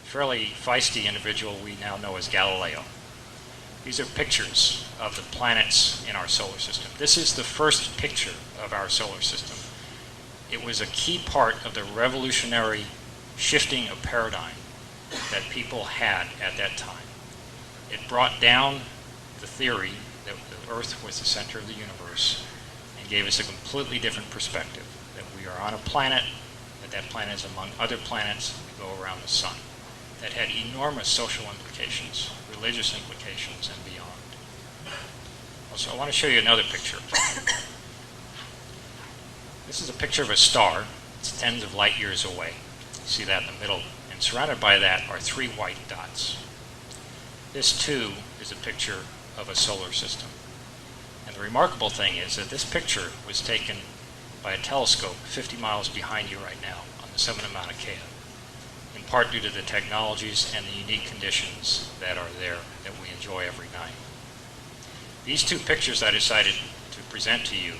fairly feisty individual we now know as Galileo. These are pictures of the planets in our solar system. This is the first picture of our solar system. It was a key part of the revolutionary shifting of paradigm that people had at that time. It brought down the theory that the Earth was the center of the universe and gave us a completely different perspective, that we are on a planet, that planet is among other planets that go around the sun. That had enormous social implications, religious implications, and beyond. Also, I want to show you another picture. This is a picture of a star. It's tens of light years away. You see that in the middle. And surrounded by that are 3 white dots. This, too, is a picture of a solar system. And the remarkable thing is that this picture was taken by a telescope 50 miles behind you right now on the summit of Mauna Kea, in part due to the technologies and the unique conditions that are there that we enjoy every night. These 2 pictures I decided to present to you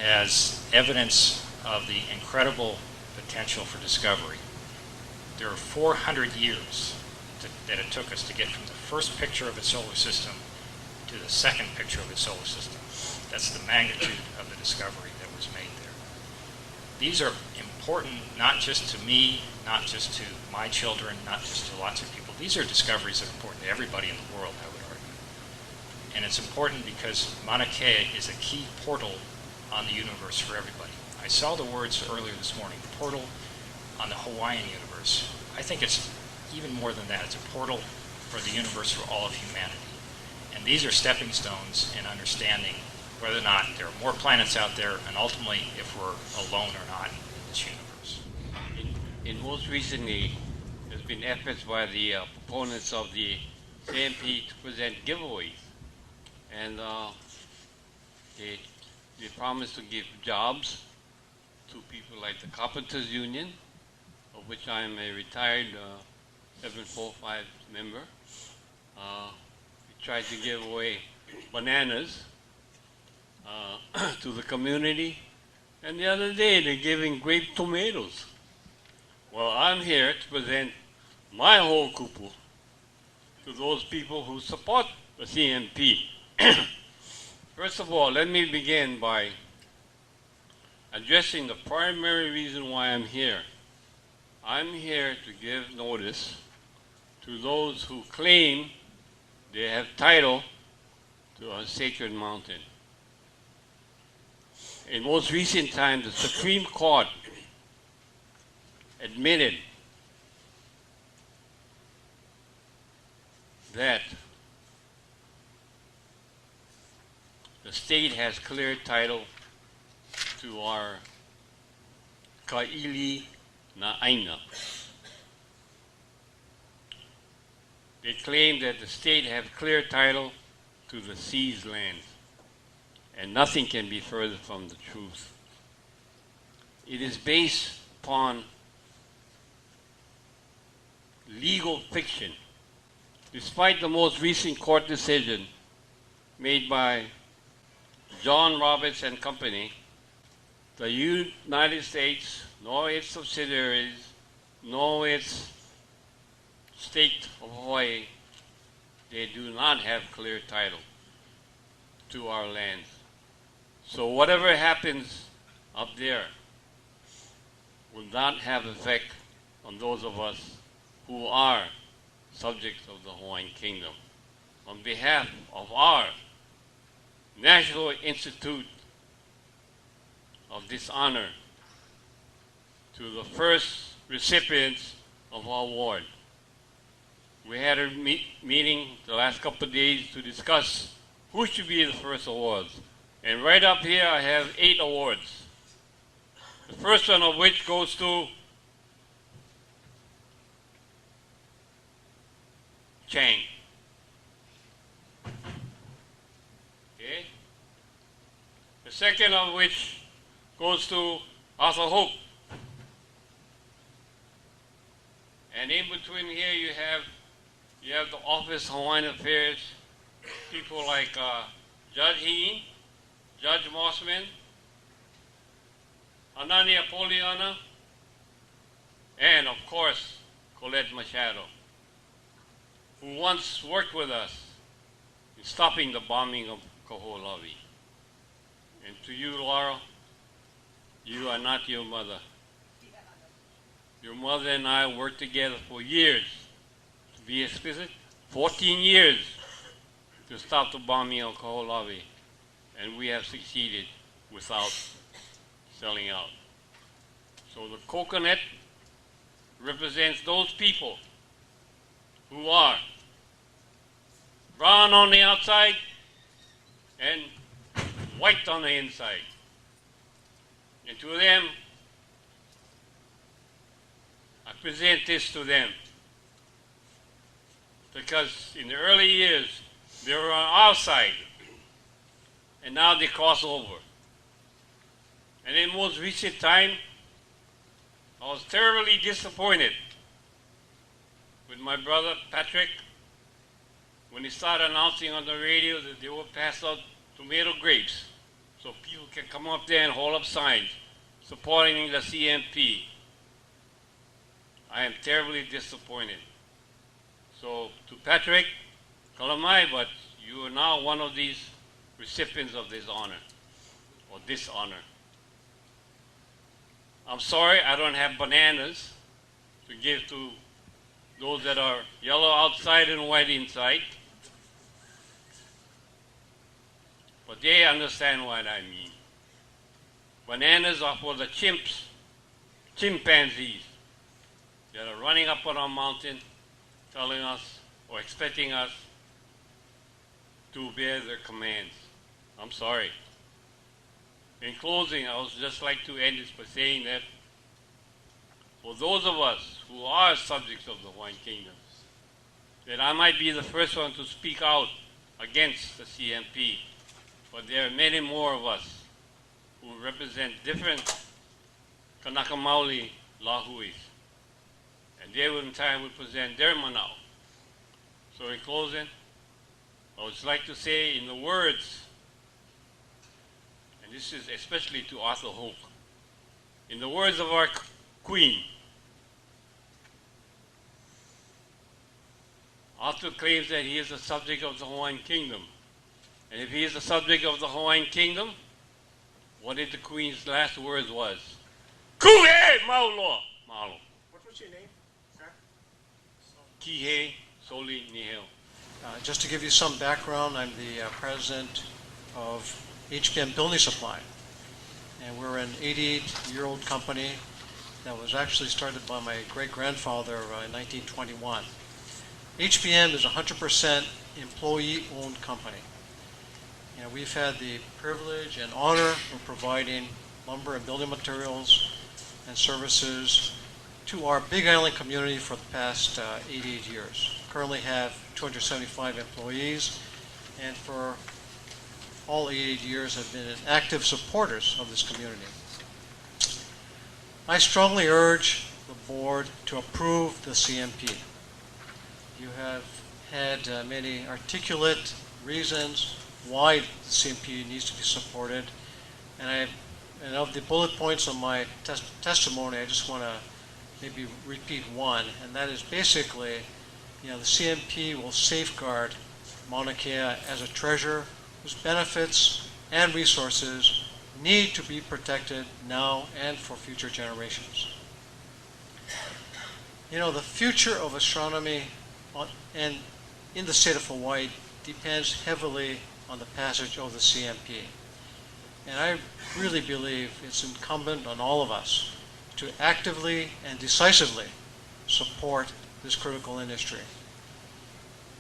as evidence of the incredible potential for discovery. There are 400 years that it took us to get from the first picture of a solar system to the second picture of a solar system. That's the magnitude of the discovery that was made there. These are important not just to me, not just to my children, not just to lots of people. These are discoveries that are important to everybody in the world, I would argue. And it's important because Mauna Kea is a key portal on the universe for everybody. I saw the words earlier this morning, portal on the Hawaiian universe. I think it's even more than that. It's a portal for the universe for all of humanity. And these are stepping stones in understanding whether or not there are more planets out there, and ultimately if we're alone or not in this universe. In most recently, there's been efforts by the proponents of the CMP to present giveaways. And they promise to give jobs to people like the Carpenters Union, of which I am a retired 745 member. We tried to give away bananas to the community, and the other day they're giving grape tomatoes. Well, I'm here to present my whole kupu to those people who support the CMP. First of all, let me begin by addressing the primary reason why I'm here. I'm here to give notice to those who claim they have title to a sacred mountain. In most recent times, the Supreme Court admitted that the state has clear title to our Ka'ili Na'aina. They claim that the state has clear title to the seized lands, and nothing can be further from the truth. It is based upon legal fiction. Despite the most recent court decision made by John Roberts and Company, the United States, nor its subsidiaries, nor its state of Hawaii, they do not have clear title to our lands. So whatever happens up there will not have effect on those of us who are subjects of the Hawaiian Kingdom. On behalf of our National Institute of Dishonor, to the first recipients of our award. We had a meeting the last couple of days to discuss who should be the first awards. And right up here I have 8 awards. The first one of which goes to Chang. Okay? The second of which goes to Arthur Hope. And in between here you have the Office of Hawaiian Affairs, people like Judge Heen, Judge Mossman, Anani Apoliana, and of course, Colette Machado, who once worked with us in stopping the bombing of Kaho'olawi. And to you, Laura, you are not your mother. Your mother and I worked together for years, to be explicit, 14 years to stop the bombing of Kaho'olawi, and we have succeeded without selling out. So the coconut represents those people who are brown on the outside and white on the inside. And to them, I present this to them because in the early years, they were on our side, and now they cross over. And in most recent time, I was terribly disappointed with my brother Patrick when he started announcing on the radio that they will pass out tomato grapes so people can come up there and hold up signs supporting the CMP. I am terribly disappointed. So to Patrick, kalamai, but you are now one of these recipients of this honor, or dishonor. I'm sorry I don't have bananas to give to those that are yellow outside and white inside. But they understand what I mean. Bananas are for the chimpanzees that are running up on our mountain telling us or expecting us to obey their commands. I'm sorry. In closing, I would just like to end this by saying that for those of us who are subjects of the Hawaiian Kingdom, that I might be the first one to speak out against the CMP, but there are many more of us who represent different Kanaka Maoli Lahuis, and they will in time will present their manao. So in closing, I would like to say in the words, and this is especially to Arthur Hoke, in the words of our Queen, Arthur claims that he is a subject of the Hawaiian Kingdom. And if he is a subject of the Hawaiian Kingdom, what did the Queen's last words was? Kuhe Mauloa Malo. What was your name, sir? Kihe Soli Nihil. Just to give you some background, I'm the president of HPM Building Supply. And we're an 88-year-old company that was actually started by my great-grandfather in 1921. HPM is a 100% employee-owned company. You know, we've had the privilege and honor of providing lumber and building materials and services to our Big Island community for the past 88 years. Currently have 275 employees, and for all 88 years have been active supporters of this community. I strongly urge the board to approve the CMP. You have had many articulate reasons why the CMP needs to be supported, and of the bullet points on my testimony, I just want to maybe repeat one, and that is basically, the CMP will safeguard Mauna Kea as a treasure whose benefits and resources need to be protected now and for future generations. The future of astronomy and in the state of Hawaii depends heavily on the passage of the CMP. And I really believe it's incumbent on all of us to actively and decisively support this critical industry.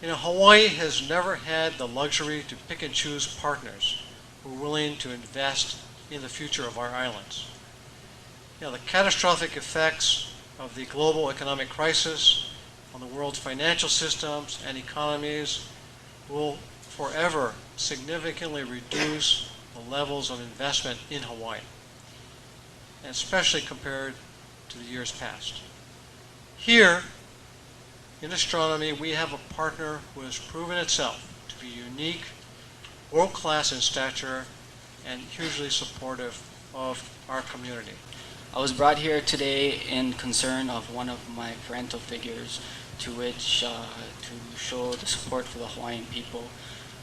Hawaii has never had the luxury to pick and choose partners who are willing to invest in the future of our islands. The catastrophic effects of the global economic crisis on the world's financial systems and economies will forever significantly reduce the levels of investment in Hawaii, and especially compared to the years past. Here, in astronomy, we have a partner who has proven itself to be unique, world-class in stature, and hugely supportive of our community. I was brought here today in concern of one of my parental figures, to which to show the support for the Hawaiian people.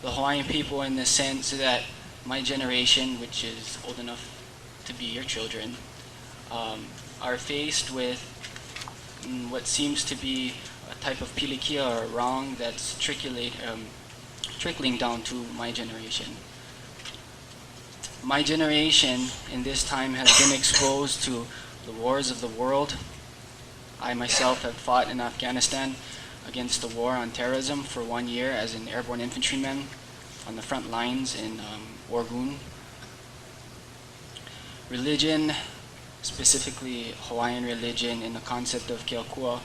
The Hawaiian people, in the sense that my generation, which is old enough to be your children, are faced with what seems to be a type of pilikia or wrong that's trickling down to my generation. My generation in this time has been exposed to the wars of the world. I myself have fought in Afghanistan against the war on terrorism for 1 year as an airborne infantryman on the front lines in Orgun. Religion, specifically Hawaiian religion in the concept of Keokua,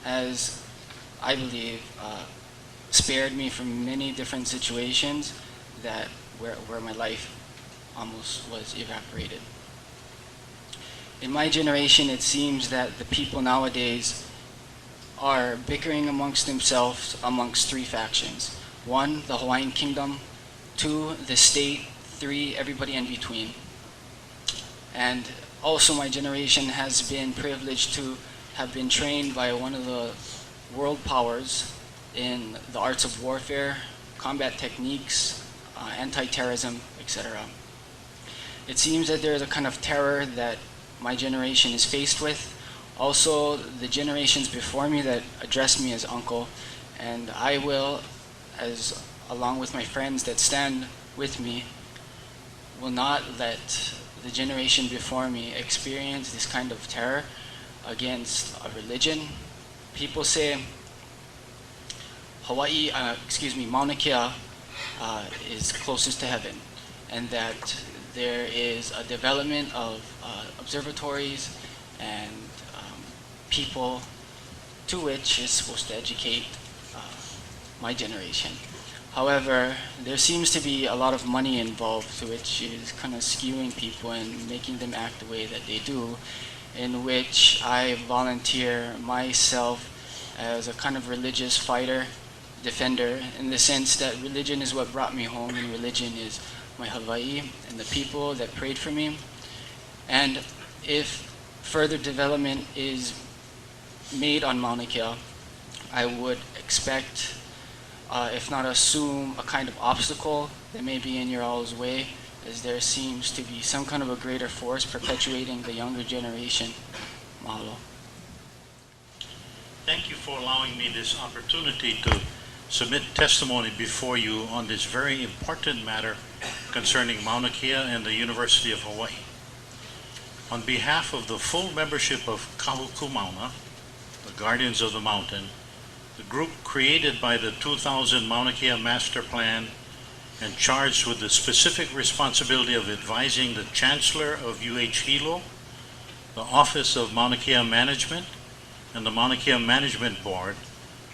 has, I believe, spared me from many different situations that where my life almost was evaporated. In my generation, it seems that the people nowadays are bickering amongst themselves amongst three factions. 1, the Hawaiian Kingdom. 2, the state. 3, everybody in between. And also my generation has been privileged to have been trained by one of the world powers in the arts of warfare, combat techniques, anti-terrorism, etc. It seems that there is a kind of terror that my generation is faced with. Also, the generations before me that address me as uncle, and I will, as along with my friends that stand with me, will not let the generation before me experience this kind of terror against a religion. People say Mauna Kea is closest to heaven, and that there is a development of observatories and people to which is supposed to educate my generation. However, there seems to be a lot of money involved, to which is kind of skewing people and making them act the way that they do, in which I volunteer myself as a kind of religious fighter, defender, in the sense that religion is what brought me home, and religion is my Hawaii and the people that prayed for me. And if further development is made on Mauna Kea, I would expect, if not assume, a kind of obstacle that may be in your all's way, as there seems to be some kind of a greater force perpetuating the younger generation. Mahalo. Thank you for allowing me this opportunity to submit testimony before you on this very important matter concerning Mauna Kea and the University of Hawaii. On behalf of the full membership of Kahuku Mauna, the Guardians of the Mountain, the group created by the 2000 Mauna Kea Master Plan and charged with the specific responsibility of advising the Chancellor of UH Hilo, the Office of Mauna Kea Management, and the Mauna Kea Management Board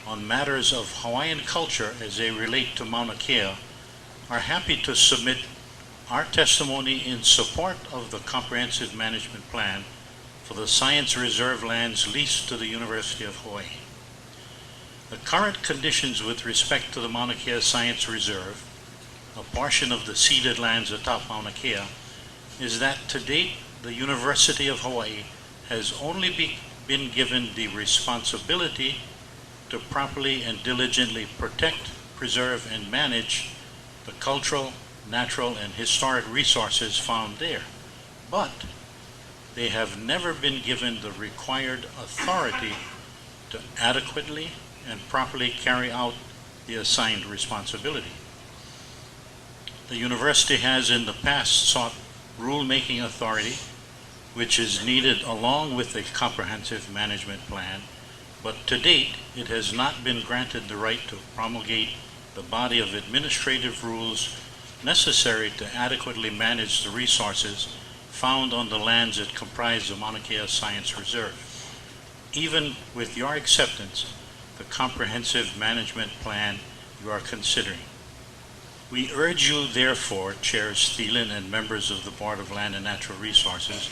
on matters of Hawaiian culture as they relate to Mauna Kea, are happy to submit our testimony in support of the Comprehensive Management Plan for the Science Reserve lands leased to the University of Hawaii. The current conditions with respect to the Mauna Kea Science Reserve, a portion of the ceded lands atop Mauna Kea, is that to date the University of Hawaii has only been given the responsibility to properly and diligently protect, preserve, and manage the cultural, natural, and historic resources found there. But they have never been given the required authority to adequately and properly carry out the assigned responsibility. The university has in the past sought rule-making authority, which is needed along with the comprehensive management plan, but to date it has not been granted the right to promulgate the body of administrative rules necessary to adequately manage the resources found on the lands that comprise the Mauna Kea Science Reserve. Even with your acceptance, the comprehensive management plan you are considering. We urge you, therefore, Chair Thielen and members of the Board of Land and Natural Resources,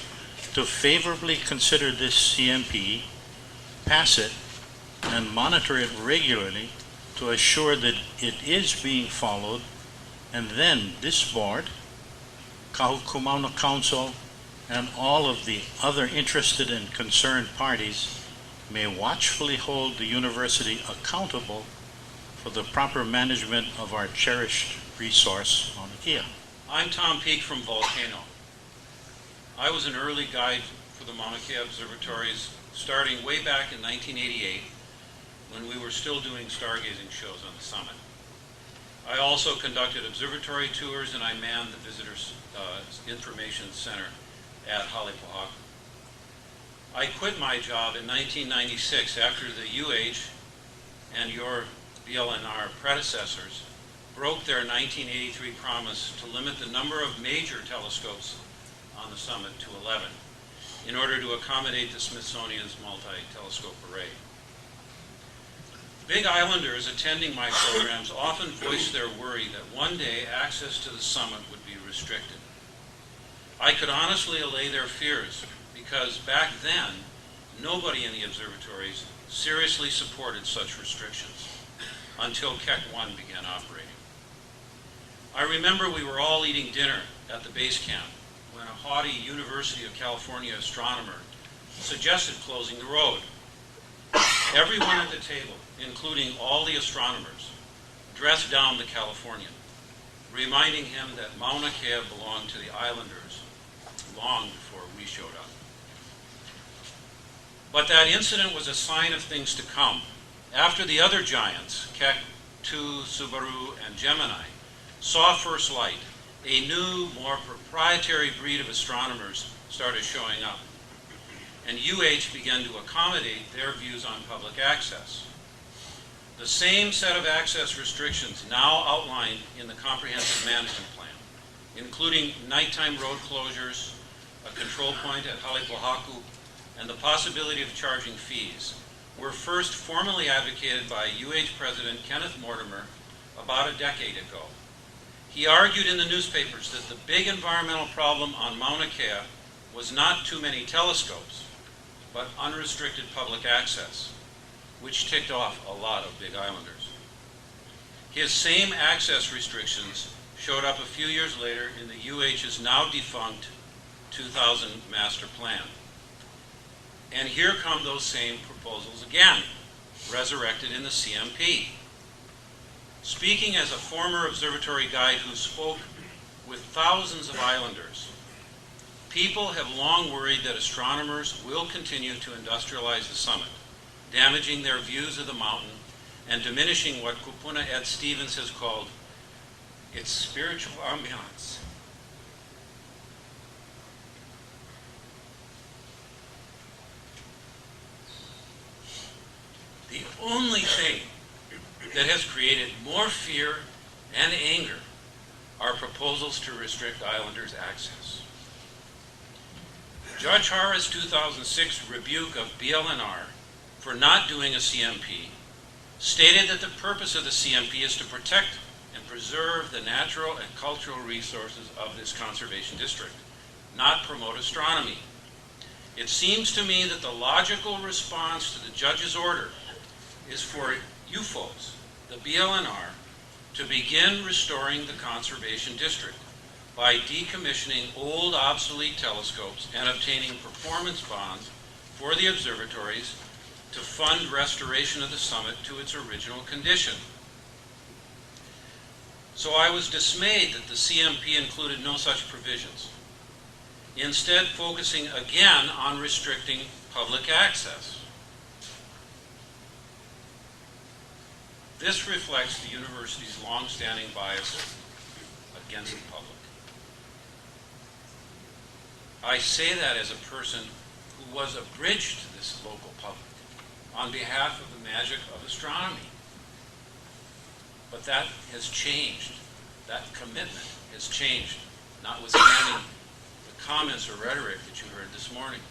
to favorably consider this CMP, pass it, and monitor it regularly to assure that it is being followed, and then this board, Kahuku Mauna Council, and all of the other interested and concerned parties may watchfully hold the university accountable for the proper management of our cherished resource, Mauna Kea. I'm Tom Peake from Volcano. I was an early guide for the Mauna Kea observatories starting way back in 1988 when we were still doing stargazing shows on the summit. I also conducted observatory tours and I manned the Visitors Information Center at Halepohaku. I quit my job in 1996 after the UH and your BLNR predecessors broke their 1983 promise to limit the number of major telescopes on the summit to 11 in order to accommodate the Smithsonian's multi-telescope array. Big Islanders attending my programs often voiced their worry that one day access to the summit would be restricted. I could honestly allay their fears because back then, nobody in the observatories seriously supported such restrictions until Keck 1 began operating. I remember we were all eating dinner at the base camp when a haughty University of California astronomer suggested closing the road. Everyone at the table, including all the astronomers, dressed down the Californian, reminding him that Mauna Kea belonged to the Islanders long before we showed up. But that incident was a sign of things to come. After the other giants, Keck 2, Subaru, and Gemini, saw first light, a new, more proprietary breed of astronomers started showing up, and UH began to accommodate their views on public access. The same set of access restrictions now outlined in the Comprehensive Management Plan, including nighttime road closures, a control point at Halepohaku, and the possibility of charging fees, were first formally advocated by UH President Kenneth Mortimer about a decade ago. He argued in the newspapers that the big environmental problem on Mauna Kea was not too many telescopes, but unrestricted public access, which ticked off a lot of Big Islanders. His same access restrictions showed up a few years later in the UH's now defunct 2000 Master Plan. And here come those same proposals again, resurrected in the CMP. Speaking as a former observatory guide who spoke with thousands of islanders, people have long worried that astronomers will continue to industrialize the summit, damaging their views of the mountain and diminishing what Kupuna Ed Stevens has called its spiritual ambiance. The only thing that has created more fear and anger are proposals to restrict Islanders' access. Judge Hara's 2006 rebuke of BLNR for not doing a CMP stated that the purpose of the CMP is to protect and preserve the natural and cultural resources of this conservation district, not promote astronomy. It seems to me that the logical response to the judge's order is for you folks, the BLNR, to begin restoring the conservation district by decommissioning old obsolete telescopes and obtaining performance bonds for the observatories to fund restoration of the summit to its original condition. So I was dismayed that the CMP included no such provisions, instead focusing again on restricting public access. This reflects the university's long-standing bias against the public. I say that as a person who was a bridge to this local public on behalf of the magic of astronomy. But that has changed. That commitment has changed, notwithstanding the comments or rhetoric that you heard this morning.